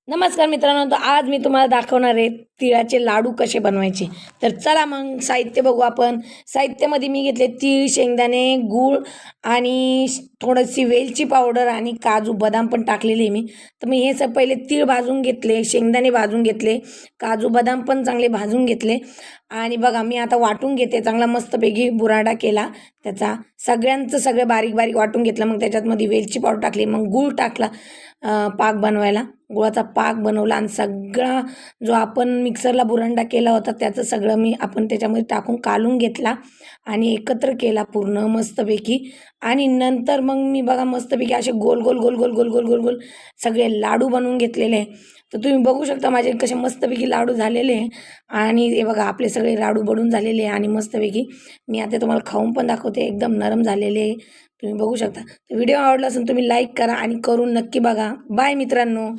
नमस्कार मित्रांनो, तर आज मी तुम्हाला दाखवणार आहे तिळाचे लाडू कसे बनवायचे. तर चला मग साहित्य बघू आपण. साहित्यामध्ये मी घेतले तीळ, शेंगदाणे, गूळ आणि थोडीशी वेलची पावडर आणि काजू बदाम पण टाकलेले आहे मी. तर मी हे पहिले तीळ भाजून घेतले, शेंगदाणे भाजून घेतले, काजू बदाम पण चांगले भाजून घेतले आणि बघा मी आता वाटून घेते. चांगला मस्तपैकी बुराडा केला त्याचा. सगळं बारीक बारीक वाटून घेतलं. मग त्याच्यातमध्ये वेलची पावडर टाकली, मग गूळ टाकला पाक बनवायला. गुळाचा पाक बनवला आणि सगळा जो आपण मिक्सरला बुरंडा केला होता त्याचं सगळं आपण त्याच्यामध्ये टाकून कालून घेतला आणि एकत्र केला पूर्ण मस्तपैकी. आणि नंतर मग मी बघा मस्तपैकी असे गोल गोल गोल गोल गोल गोल गोल गोल सगळे लाडू बनवून घेतलेले आहे. तर तुम्ही बघू शकता माझे कसे मस्तपैकी लाडू झालेले आहे. आणि हे बघा आपले सगळे लाडू बनून झालेले आहे आणि मस्तपैकी मी आता तुम्हाला खाऊन पण दाखवते. एकदम नरम झालेले आहे, तुम्ही बघू शकता. तर व्हिडिओ आवडला असेल तुम्ही लाईक करा आणि करून नक्की बघा. बाय मित्रांनो.